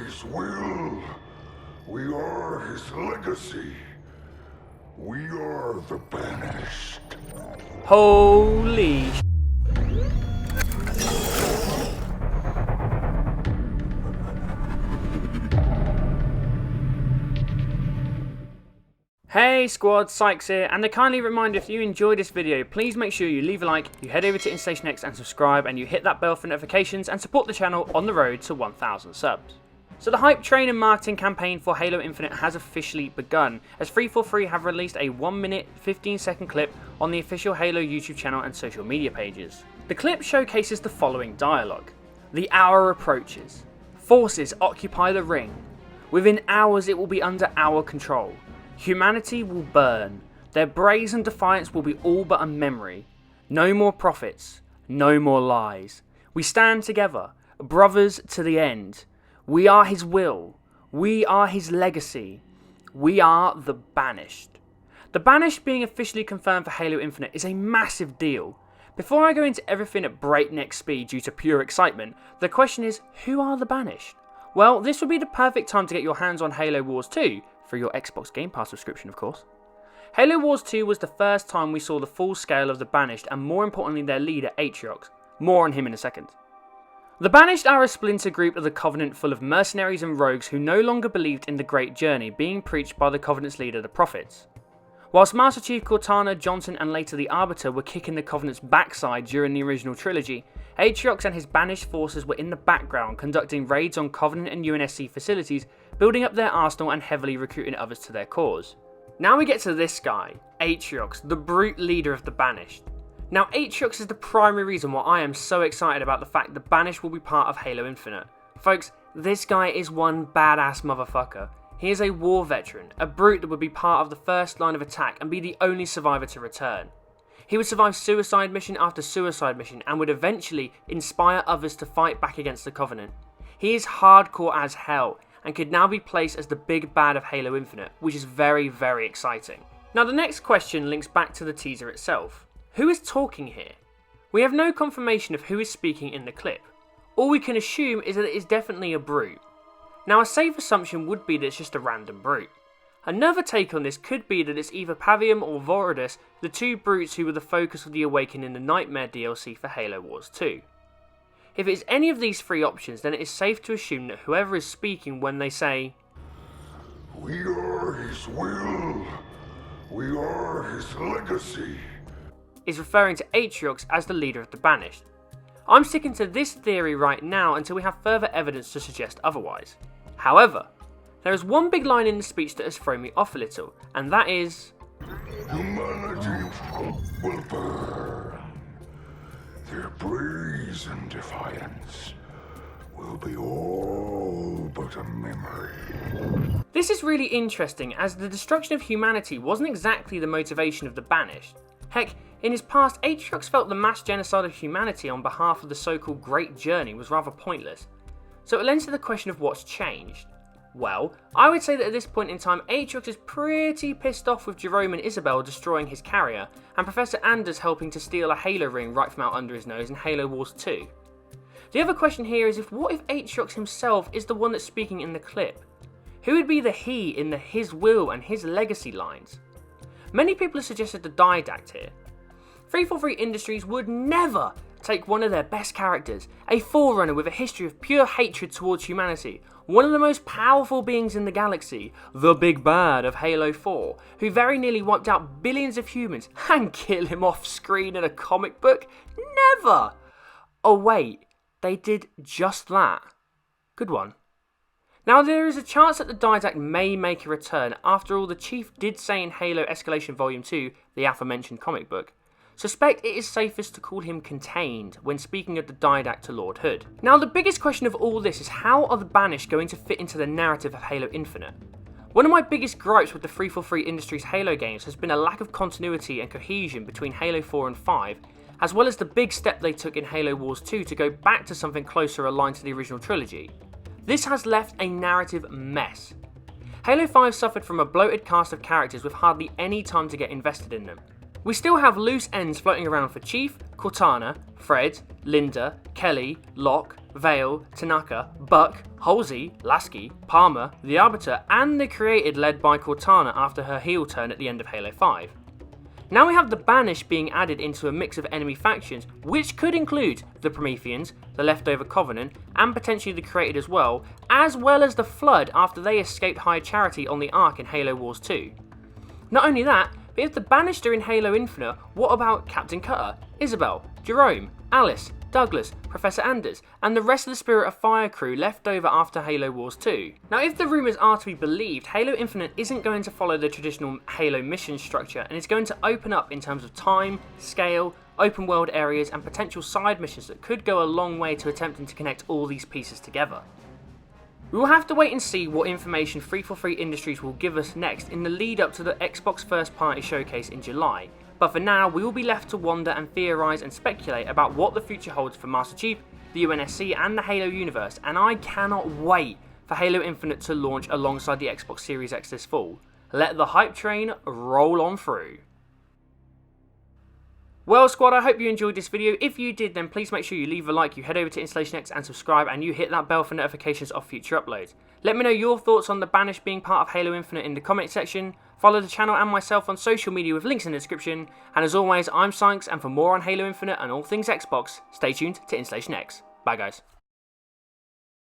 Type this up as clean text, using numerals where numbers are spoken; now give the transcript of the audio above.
his will. We are his legacy. We are the Banished. Holy sh**. Hey squad, Sykes here, and a kindly reminder, if you enjoyed this video, please make sure you leave a like, you head over to Instation X and subscribe, and you hit that bell for notifications and support the channel on the road to 1,000 subs. So the hype train and marketing campaign for Halo Infinite has officially begun, as 343 have released a 1 minute 15-second clip on the official Halo YouTube channel and social media pages. The clip showcases the following dialogue. The hour approaches. Forces occupy the ring. Within hours it will be under our control. Humanity will burn. Their brazen defiance will be all but a memory. No more prophets. No more lies. We stand together, brothers to the end. We are his will. We are his legacy. We are the Banished. The Banished being officially confirmed for Halo Infinite is a massive deal. Before I go into everything at breakneck speed due to pure excitement, the question is, who are the Banished? Well, this would be the perfect time to get your hands on Halo Wars 2, for your Xbox Game Pass subscription of course. Halo Wars 2 was the first time we saw the full scale of the Banished and more importantly their leader Atriox. More on him in a second. The Banished are a splinter group of the Covenant full of mercenaries and rogues who no longer believed in the Great Journey being preached by the Covenant's leader, the Prophets. Whilst Master Chief Cortana, Johnson and later the Arbiter were kicking the Covenant's backside during the original trilogy, Atriox and his Banished forces were in the background conducting raids on Covenant and UNSC facilities, building up their arsenal and heavily recruiting others to their cause. Now we get to this guy, Atriox, the brute leader of the Banished. Now Atriox is the primary reason why I am so excited about the fact the Banished will be part of Halo Infinite. Folks, this guy is one badass motherfucker. He is a war veteran, a brute that would be part of the first line of attack and be the only survivor to return. He would survive suicide mission after suicide mission and would eventually inspire others to fight back against the Covenant. He is hardcore as hell and could now be placed as the big bad of Halo Infinite, which is very, very exciting. Now the next question links back to the teaser itself. Who is talking here? We have no confirmation of who is speaking in the clip. All we can assume is that it is definitely a brute. Now a safe assumption would be that it's just a random brute. Another take on this could be that it's either Pavium or Vorodus, the two brutes who were the focus of the Awakening in the Nightmare DLC for Halo Wars 2. If it is any of these three options, then it is safe to assume that whoever is speaking when they say, We are his will. We are his legacy, is referring to Atriox as the leader of the Banished. I'm sticking to this theory right now until we have further evidence to suggest otherwise. However, there is one big line in the speech that has thrown me off a little, and that is, Humanity will burn. Their brazen defiance will be all but a memory. This is really interesting as the destruction of humanity wasn't exactly the motivation of the Banished. Heck, in his past, Atriox felt the mass genocide of humanity on behalf of the so-called Great Journey was rather pointless. So it lends to the question of what's changed. Well, I would say that at this point in time, Atriox is pretty pissed off with Jerome and Isabel destroying his carrier, and Professor Anders helping to steal a Halo ring right from out under his nose in Halo Wars 2. The other question here is what if Atriox himself is the one that's speaking in the clip? Who would be the he in the his will and his legacy lines? Many people have suggested the Didact here. 343 Industries would never take one of their best characters, a forerunner with a history of pure hatred towards humanity, one of the most powerful beings in the galaxy, the big bad of Halo 4, who very nearly wiped out billions of humans, and kill him off screen in a comic book? Never! Oh wait, they did just that. Good one. Now there is a chance that the Didact may make a return. After all, the Chief did say in Halo Escalation Volume 2, the aforementioned comic book, suspect it is safest to call him Contained when speaking of the Didact to Lord Hood. Now the biggest question of all this is how are the Banished going to fit into the narrative of Halo Infinite? One of my biggest gripes with the 343 Industries Halo games has been a lack of continuity and cohesion between Halo 4 and 5, as well as the big step they took in Halo Wars 2 to go back to something closer aligned to the original trilogy. This has left a narrative mess. Halo 5 suffered from a bloated cast of characters with hardly any time to get invested in them. We still have loose ends floating around for Chief, Cortana, Fred, Linda, Kelly, Locke, Vale, Tanaka, Buck, Halsey, Lasky, Palmer, the Arbiter, and the Created led by Cortana after her heel turn at the end of Halo 5. Now we have the Banished being added into a mix of enemy factions, which could include the Prometheans, the Leftover Covenant, and potentially the Created as well as the Flood after they escaped High Charity on the Ark in Halo Wars 2. Not only that, but if the Banished are in Halo Infinite, what about Captain Cutter, Isabel, Jerome, Alice, Douglas, Professor Anders, and the rest of the Spirit of Fire crew left over after Halo Wars 2. Now if the rumours are to be believed, Halo Infinite isn't going to follow the traditional Halo mission structure and is going to open up in terms of time, scale, open world areas and potential side missions that could go a long way to attempting to connect all these pieces together. We will have to wait and see what information 343 Industries will give us next in the lead up to the Xbox First Party Showcase in July. But for now, we will be left to wonder and theorise and speculate about what the future holds for Master Chief, the UNSC and the Halo universe, and I cannot wait for Halo Infinite to launch alongside the Xbox Series X this fall. Let the hype train roll on through. Well squad, I hope you enjoyed this video. If you did, then please make sure you leave a like, you head over to Installation X and subscribe, and you hit that bell for notifications of future uploads. Let me know your thoughts on the Banished being part of Halo Infinite in the comment section. Follow the channel and myself on social media with links in the description. And as always, I'm Sykes, and for more on Halo Infinite and all things Xbox, stay tuned to Installation X. Bye guys.